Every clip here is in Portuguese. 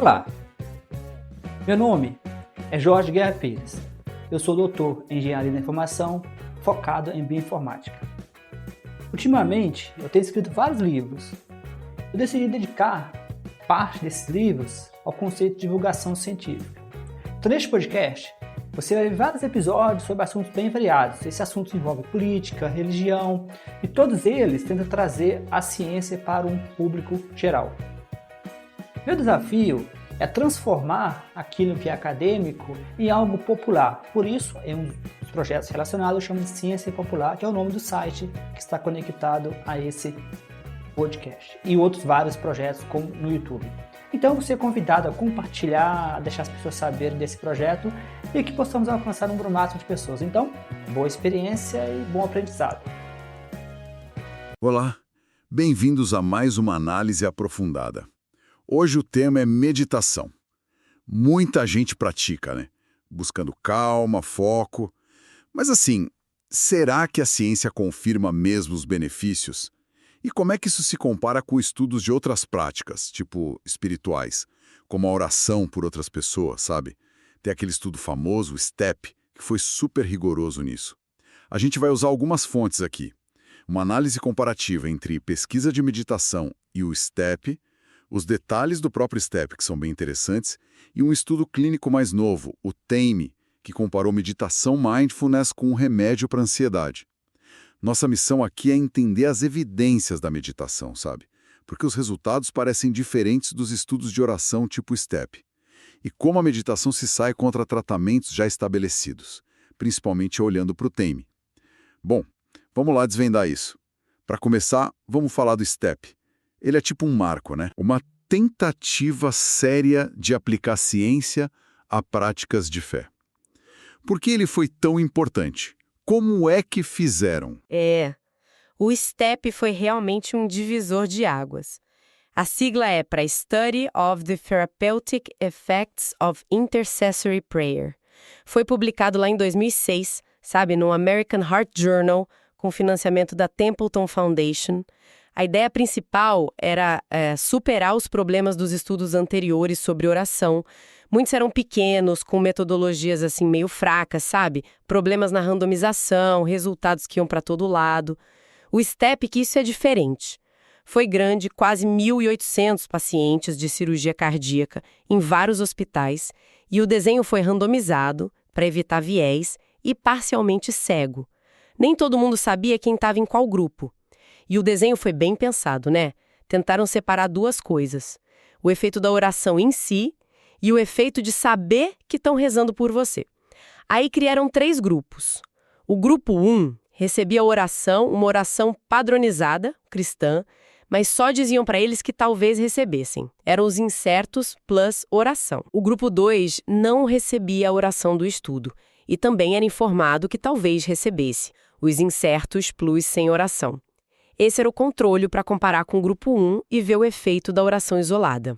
Olá, meu nome é Jorge Guerra Pires. Eu sou doutor em Engenharia da Informação, focado em Bioinformática. Ultimamente, eu tenho escrito vários livros. Eu decidi dedicar parte desses livros ao conceito de divulgação científica. Então, neste podcast, você vai ver vários episódios sobre assuntos bem variados. Esses assuntos envolvem política, religião, e todos eles tentam trazer a ciência para um público geral. Meu desafio é transformar aquilo que é acadêmico em algo popular. Por isso, em um dos projetos relacionados, eu chamo de Ciência Popular, que é o nome do site que está conectado a esse podcast. E outros vários projetos como no YouTube. Então, você é convidado a compartilhar, a deixar as pessoas saberem desse projeto e que possamos alcançar um número máximo de pessoas. Então, boa experiência e bom aprendizado. Olá, bem-vindos a mais uma análise aprofundada. Hoje o tema é meditação. Muita gente pratica, né? Buscando calma, foco. Mas assim, será que a ciência confirma mesmo os benefícios? E como é que isso se compara com estudos de outras práticas, tipo espirituais, como a oração por outras pessoas, sabe? Tem aquele estudo famoso, o STEP, que foi super rigoroso nisso. A gente vai usar algumas fontes aqui. Uma análise comparativa entre pesquisa de meditação e o STEP, os detalhes do próprio STEP, que são bem interessantes, e um estudo clínico mais novo, o TAME, que comparou meditação mindfulness com um remédio para ansiedade. Nossa missão aqui é entender as evidências da meditação, sabe? Porque os resultados parecem diferentes dos estudos de oração tipo STEP. E como a meditação se sai contra tratamentos já estabelecidos, principalmente olhando para o TAME. Bom, vamos lá desvendar isso. Para começar, vamos falar do STEP. Ele é tipo um marco, né? Uma tentativa séria de aplicar ciência a práticas de fé. Por que ele foi tão importante? Como é que fizeram? O STEP foi realmente um divisor de águas. A sigla é para Study of the Therapeutic Effects of Intercessory Prayer. Foi publicado lá em 2006, sabe, no American Heart Journal, com financiamento da Templeton Foundation. A ideia principal era superar os problemas dos estudos anteriores sobre oração. Muitos eram pequenos, com metodologias assim meio fracas, sabe? Problemas na randomização, resultados que iam para todo lado. O STEP, que isso é diferente. Foi grande, quase 1.800 pacientes de cirurgia cardíaca em vários hospitais, e o desenho foi randomizado para evitar viés e parcialmente cego. Nem todo mundo sabia quem estava em qual grupo. E o desenho foi bem pensado, né? Tentaram separar duas coisas. O efeito da oração em si e o efeito de saber que estão rezando por você. Aí criaram 3 grupos. O grupo 1 recebia uma oração padronizada, cristã, mas só diziam para eles que talvez recebessem. Eram os incertos plus oração. O grupo 2 não recebia a oração do estudo e também era informado que talvez recebesse. Os incertos plus sem oração. Esse era o controle para comparar com o grupo 1 e ver o efeito da oração isolada.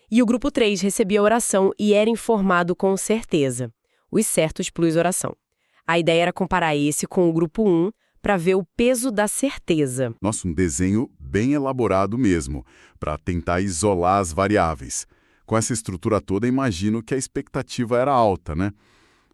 E o grupo 3 recebia a oração e era informado com certeza. Os certos plus oração. A ideia era comparar esse com o grupo 1 para ver o peso da certeza. Nossa, um desenho bem elaborado mesmo, para tentar isolar as variáveis. Com essa estrutura toda, imagino que a expectativa era alta, né?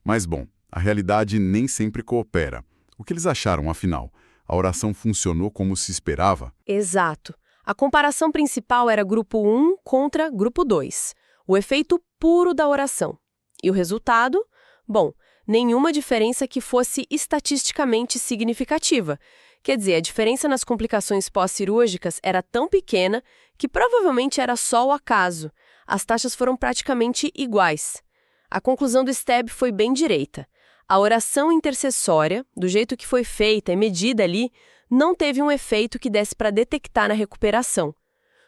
Mas bom, a realidade nem sempre coopera. O que eles acharam, afinal? A oração funcionou como se esperava? Exato. A comparação principal era grupo 1 contra grupo 2. O efeito puro da oração. E o resultado? Bom, nenhuma diferença que fosse estatisticamente significativa. Quer dizer, a diferença nas complicações pós-cirúrgicas era tão pequena que provavelmente era só o acaso. As taxas foram praticamente iguais. A conclusão do STEP foi bem direita. A oração intercessória, do jeito que foi feita e medida ali, não teve um efeito que desse para detectar na recuperação.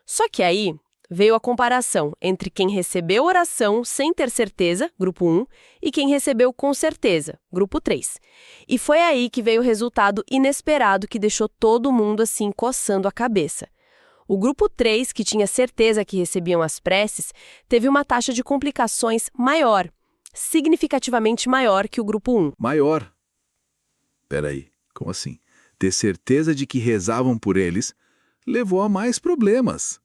Só que aí veio a comparação entre quem recebeu oração sem ter certeza, grupo 1, e quem recebeu com certeza, grupo 3. E foi aí que veio o resultado inesperado que deixou todo mundo assim coçando a cabeça. O grupo 3, que tinha certeza que recebiam as preces, teve uma taxa de complicações maior, significativamente maior que o grupo 1. Maior? Peraí, como assim? Ter certeza de que rezavam por eles levou a mais problemas.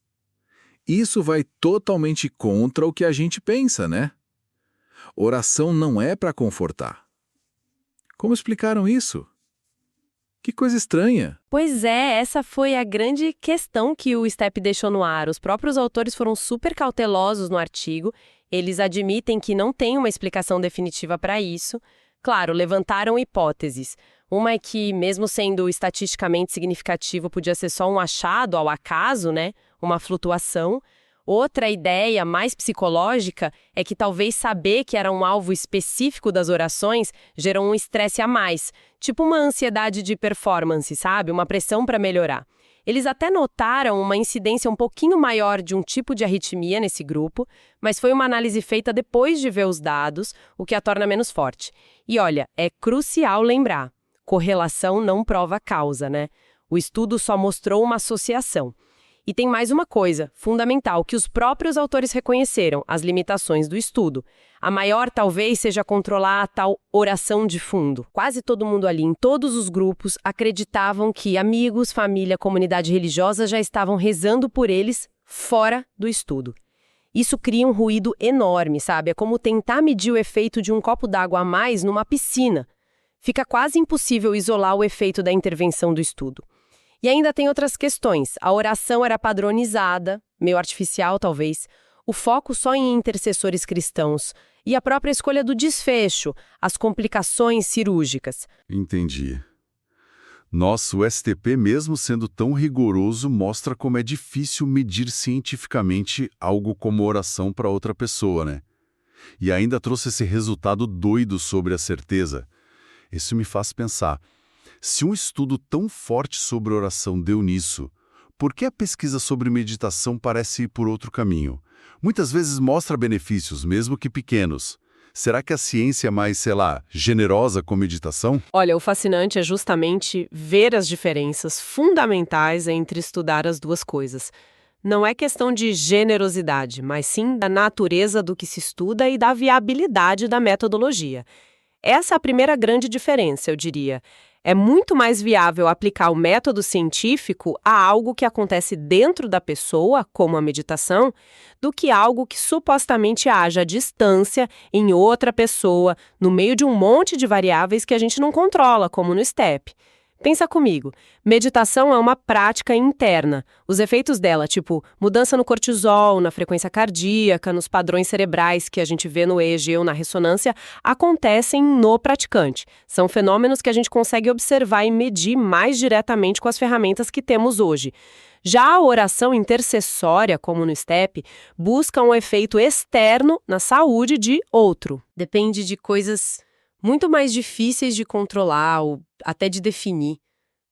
Isso vai totalmente contra o que a gente pensa, né? Oração não é para confortar. Como explicaram isso? Que coisa estranha. Pois é, essa foi a grande questão que o STEP deixou no ar. Os próprios autores foram super cautelosos no artigo. Eles admitem que não tem uma explicação definitiva para isso. Claro, levantaram hipóteses. Uma é que, mesmo sendo estatisticamente significativo, podia ser só um achado ao acaso, né? Uma flutuação. Outra ideia, mais psicológica, é que talvez saber que era um alvo específico das orações gerou um estresse a mais, tipo uma ansiedade de performance, sabe? Uma pressão para melhorar. Eles até notaram uma incidência um pouquinho maior de um tipo de arritmia nesse grupo, mas foi uma análise feita depois de ver os dados, o que a torna menos forte. E olha, é crucial lembrar, correlação não prova causa, né? O estudo só mostrou uma associação. E tem mais uma coisa, fundamental, que os próprios autores reconheceram, as limitações do estudo. A maior talvez seja controlar a tal oração de fundo. Quase todo mundo ali, em todos os grupos, acreditavam que amigos, família, comunidade religiosa já estavam rezando por eles fora do estudo. Isso cria um ruído enorme, sabe? É como tentar medir o efeito de um copo d'água a mais numa piscina. Fica quase impossível isolar o efeito da intervenção do estudo. E ainda tem outras questões. A oração era padronizada, meio artificial talvez, o foco só em intercessores cristãos e a própria escolha do desfecho, as complicações cirúrgicas. Entendi. Nossa, o STP, mesmo sendo tão rigoroso, mostra como é difícil medir cientificamente algo como oração para outra pessoa, né? E ainda trouxe esse resultado doido sobre a certeza. Isso me faz pensar. Se um estudo tão forte sobre oração deu nisso, por que a pesquisa sobre meditação parece ir por outro caminho? Muitas vezes mostra benefícios, mesmo que pequenos. Será que a ciência é mais, sei lá, generosa com meditação? Olha, o fascinante é justamente ver as diferenças fundamentais entre estudar as duas coisas. Não é questão de generosidade, mas sim da natureza do que se estuda e da viabilidade da metodologia. Essa é a primeira grande diferença, eu diria. É muito mais viável aplicar o método científico a algo que acontece dentro da pessoa, como a meditação, do que algo que supostamente haja à distância em outra pessoa, no meio de um monte de variáveis que a gente não controla, como no STEP. Pensa comigo, meditação é uma prática interna. Os efeitos dela, tipo mudança no cortisol, na frequência cardíaca, nos padrões cerebrais que a gente vê no EEG ou na ressonância, acontecem no praticante. São fenômenos que a gente consegue observar e medir mais diretamente com as ferramentas que temos hoje. Já a oração intercessória, como no STEP, busca um efeito externo na saúde de outro. Depende de coisas muito mais difíceis de controlar ou até de definir,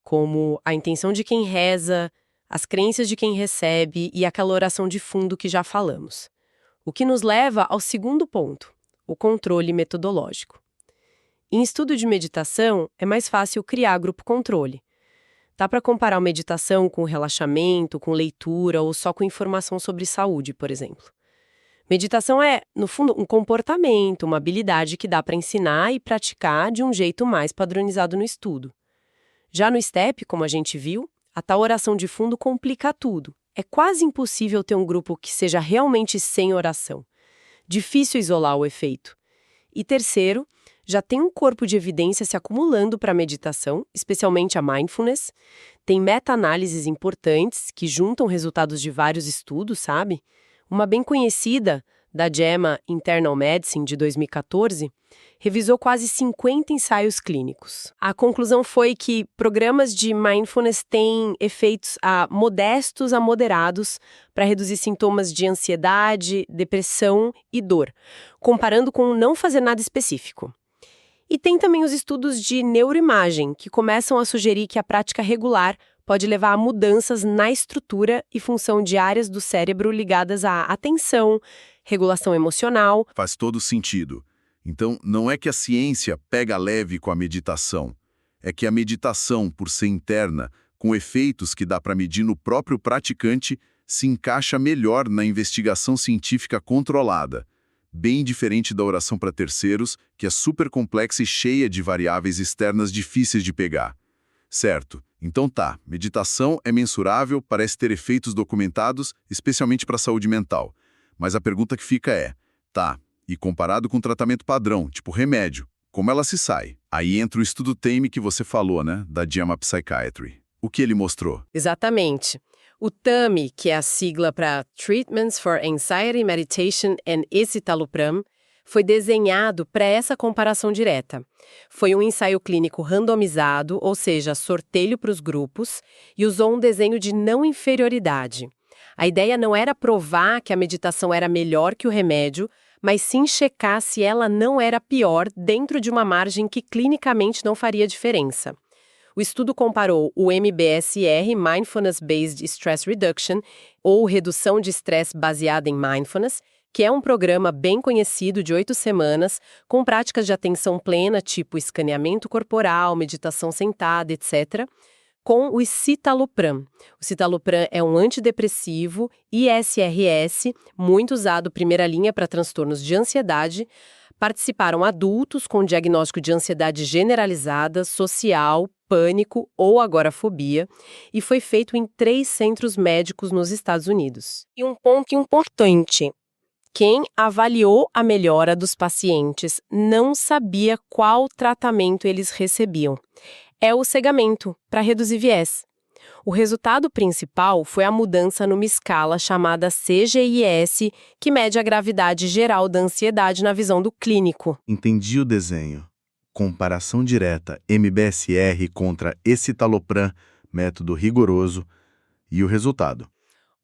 como a intenção de quem reza, as crenças de quem recebe e aquela oração de fundo que já falamos. O que nos leva ao segundo ponto, o controle metodológico. Em estudo de meditação, é mais fácil criar grupo-controle. Dá para comparar a meditação com relaxamento, com leitura ou só com informação sobre saúde, por exemplo. Meditação é, no fundo, um comportamento, uma habilidade que dá para ensinar e praticar de um jeito mais padronizado no estudo. Já no STEP, como a gente viu, a tal oração de fundo complica tudo. É quase impossível ter um grupo que seja realmente sem oração. Difícil isolar o efeito. E terceiro, já tem um corpo de evidência se acumulando para a meditação, especialmente a mindfulness. Tem meta-análises importantes que juntam resultados de vários estudos, sabe? Uma bem conhecida, da JAMA Internal Medicine, de 2014, revisou quase 50 ensaios clínicos. A conclusão foi que programas de mindfulness têm efeitos modestos a moderados para reduzir sintomas de ansiedade, depressão e dor, comparando com não fazer nada específico. E tem também os estudos de neuroimagem, que começam a sugerir que a prática regular pode levar a mudanças na estrutura e função de áreas do cérebro ligadas à atenção, regulação emocional. Faz todo sentido. Então, não é que a ciência pega leve com a meditação. É que a meditação, por ser interna, com efeitos que dá para medir no próprio praticante, se encaixa melhor na investigação científica controlada. Bem diferente da oração para terceiros, que é super complexa e cheia de variáveis externas difíceis de pegar. Certo. Então tá, meditação é mensurável, parece ter efeitos documentados, especialmente para a saúde mental. Mas a pergunta que fica é, tá, e comparado com tratamento padrão, tipo remédio, como ela se sai? Aí entra o estudo TAME que você falou, né, da JAMA Psychiatry. O que ele mostrou? Exatamente. O TAME, que é a sigla para Treatments for Anxiety Meditation and Escitalopram, foi desenhado para essa comparação direta. Foi um ensaio clínico randomizado, ou seja, sorteio para os grupos, e usou um desenho de não inferioridade. A ideia não era provar que a meditação era melhor que o remédio, mas sim checar se ela não era pior dentro de uma margem que clinicamente não faria diferença. O estudo comparou o MBSR, Mindfulness Based Stress Reduction, ou redução de estresse baseada em mindfulness, que é um programa bem conhecido de 8 semanas, com práticas de atenção plena, tipo escaneamento corporal, meditação sentada, etc., com o escitalopram. O escitalopram é um antidepressivo ISRS, muito usado primeira linha para transtornos de ansiedade. Participaram adultos com diagnóstico de ansiedade generalizada, social, pânico ou agorafobia, e foi feito em 3 centros médicos nos Estados Unidos. E um ponto importante: quem avaliou a melhora dos pacientes não sabia qual tratamento eles recebiam. É o cegamento, para reduzir viés. O resultado principal foi a mudança numa escala chamada CGI-S, que mede a gravidade geral da ansiedade na visão do clínico. Entendi o desenho. Comparação direta MBSR contra escitalopram, método rigoroso, e o resultado.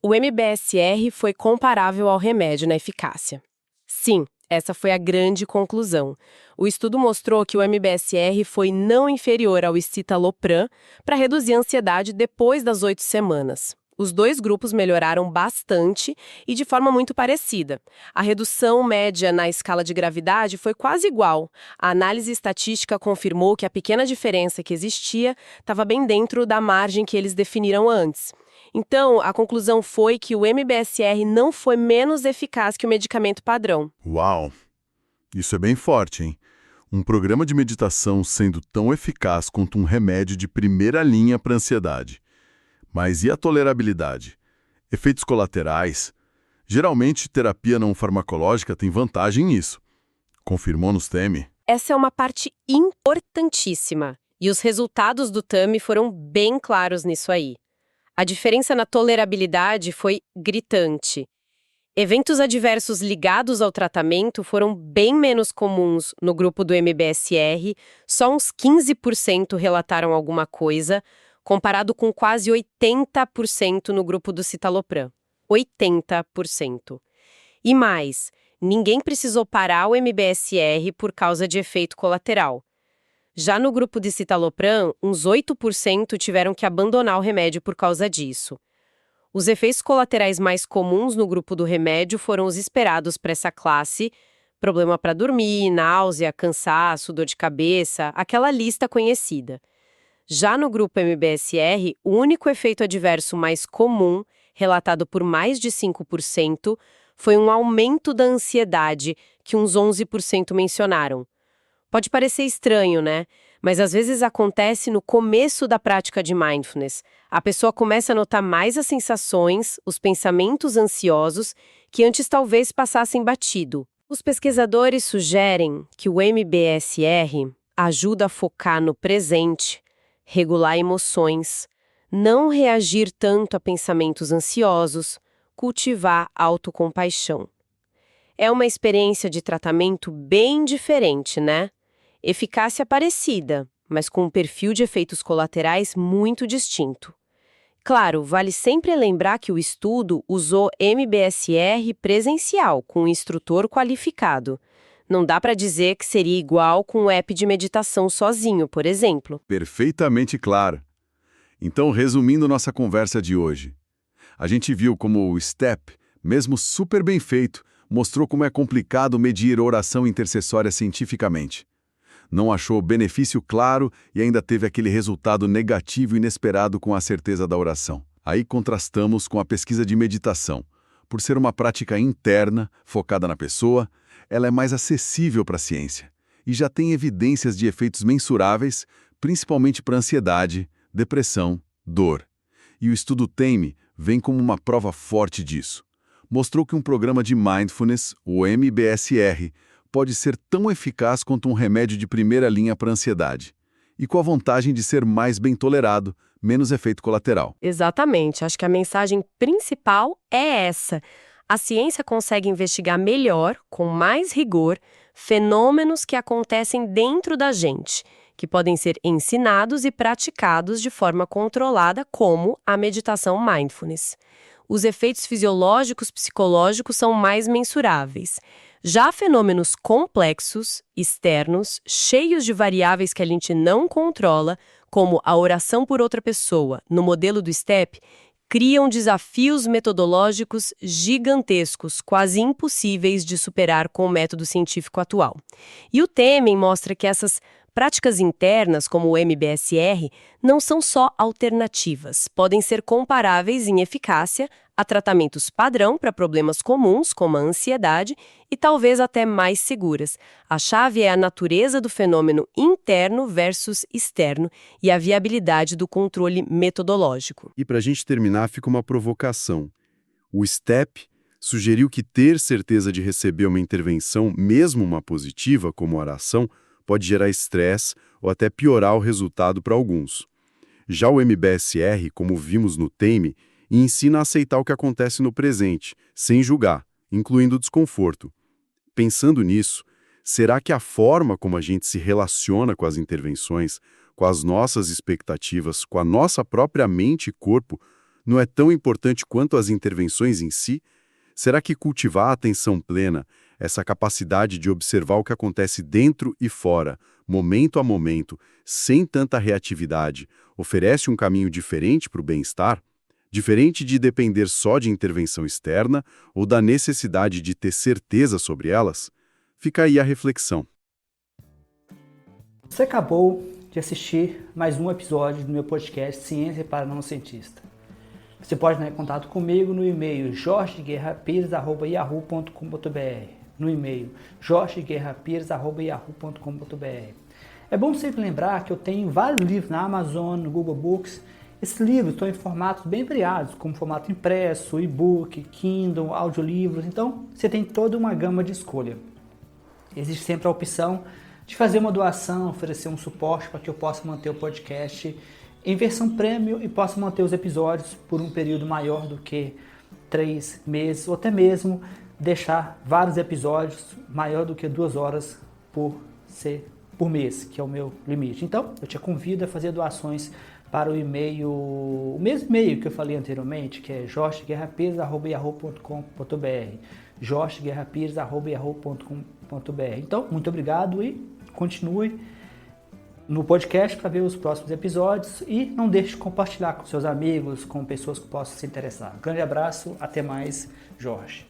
O MBSR foi comparável ao remédio na eficácia. Sim, essa foi a grande conclusão. O estudo mostrou que o MBSR foi não inferior ao escitalopram para reduzir a ansiedade depois das 8 semanas. Os 2 grupos melhoraram bastante e de forma muito parecida. A redução média na escala de gravidade foi quase igual. A análise estatística confirmou que a pequena diferença que existia estava bem dentro da margem que eles definiram antes. Então, a conclusão foi que o MBSR não foi menos eficaz que o medicamento padrão. Uau! Isso é bem forte, hein? Um programa de meditação sendo tão eficaz quanto um remédio de primeira linha para ansiedade. Mas e a tolerabilidade? Efeitos colaterais? Geralmente, terapia não farmacológica tem vantagem nisso. Confirmou nos TAME? Essa é uma parte importantíssima. E os resultados do TAME foram bem claros nisso aí. A diferença na tolerabilidade foi gritante. Eventos adversos ligados ao tratamento foram bem menos comuns no grupo do MBSR, só uns 15% relataram alguma coisa, comparado com quase 80% no grupo do citalopram. 80%. E mais, ninguém precisou parar o MBSR por causa de efeito colateral. Já no grupo de citalopram, uns 8% tiveram que abandonar o remédio por causa disso. Os efeitos colaterais mais comuns no grupo do remédio foram os esperados para essa classe: problema para dormir, náusea, cansaço, dor de cabeça, aquela lista conhecida. Já no grupo MBSR, o único efeito adverso mais comum, relatado por mais de 5%, foi um aumento da ansiedade, que uns 11% mencionaram. Pode parecer estranho, né? Mas às vezes acontece no começo da prática de mindfulness. A pessoa começa a notar mais as sensações, os pensamentos ansiosos, que antes talvez passassem batido. Os pesquisadores sugerem que o MBSR ajuda a focar no presente, regular emoções, não reagir tanto a pensamentos ansiosos, cultivar autocompaixão. É uma experiência de tratamento bem diferente, né? Eficácia parecida, mas com um perfil de efeitos colaterais muito distinto. Claro, vale sempre lembrar que o estudo usou MBSR presencial, com um instrutor qualificado. Não dá para dizer que seria igual com o app de meditação sozinho, por exemplo. Perfeitamente claro. Então, resumindo nossa conversa de hoje, a gente viu como o STEP, mesmo super bem feito, mostrou como é complicado medir oração intercessória cientificamente. Não achou benefício claro e ainda teve aquele resultado negativo inesperado com a certeza da oração. Aí contrastamos com a pesquisa de meditação. Por ser uma prática interna, focada na pessoa, ela é mais acessível para a ciência e já tem evidências de efeitos mensuráveis, principalmente para a ansiedade, depressão, dor. E o estudo TAME vem como uma prova forte disso. Mostrou que um programa de Mindfulness, o MBSR, pode ser tão eficaz quanto um remédio de primeira linha para a ansiedade. E com a vantagem de ser mais bem tolerado, menos efeito colateral. Exatamente, acho que a mensagem principal é essa. A ciência consegue investigar melhor, com mais rigor, fenômenos que acontecem dentro da gente, que podem ser ensinados e praticados de forma controlada, como a meditação mindfulness. Os efeitos fisiológicos psicológicos são mais mensuráveis. Já fenômenos complexos, externos, cheios de variáveis que a gente não controla, como a oração por outra pessoa, no modelo do STEP, criam desafios metodológicos gigantescos, quase impossíveis de superar com o método científico atual. E o Temen mostra que essas práticas internas, como o MBSR, não são só alternativas, podem ser comparáveis em eficácia a tratamentos padrão para problemas comuns, como a ansiedade, e talvez até mais seguras. A chave é a natureza do fenômeno interno versus externo e a viabilidade do controle metodológico. E para a gente terminar, fica uma provocação. O STEP sugeriu que ter certeza de receber uma intervenção, mesmo uma positiva, como oração, pode gerar estresse ou até piorar o resultado para alguns. Já o MBSR, como vimos no TAME, ensina a aceitar o que acontece no presente, sem julgar, incluindo o desconforto. Pensando nisso, será que a forma como a gente se relaciona com as intervenções, com as nossas expectativas, com a nossa própria mente e corpo, não é tão importante quanto as intervenções em si? Será que cultivar a atenção plena, essa capacidade de observar o que acontece dentro e fora, momento a momento, sem tanta reatividade, oferece um caminho diferente para o bem-estar? Diferente de depender só de intervenção externa ou da necessidade de ter certeza sobre elas? Fica aí a reflexão. Você acabou de assistir mais um episódio do meu podcast Ciência para Não Cientista. Você pode entrar em contato comigo no e-mail jorgeguerrapires@yahoo.com.br, no e-mail jorgeguerrapires@yahoo.com.br. É bom sempre lembrar que eu tenho vários livros na Amazon, no Google Books. Esses livros estão em formatos bem variados, como formato impresso, e-book, Kindle, audiolivros, então você tem toda uma gama de escolha. Existe sempre a opção de fazer uma doação, oferecer um suporte para que eu possa manter o podcast em versão premium e possa manter os episódios por um período maior do que 3 meses, ou até mesmo deixar vários episódios maior do que 2 horas por mês, que é o meu limite. Então, eu te convido a fazer doações para o e-mail, o mesmo e-mail que eu falei anteriormente, que é jorgeguerrapires@yahoo.com.br, jorgeguerrapires@yahoo.com.br. Então, muito obrigado e continue no podcast para ver os próximos episódios e não deixe de compartilhar com seus amigos, com pessoas que possam se interessar. Um grande abraço, até mais, Jorge.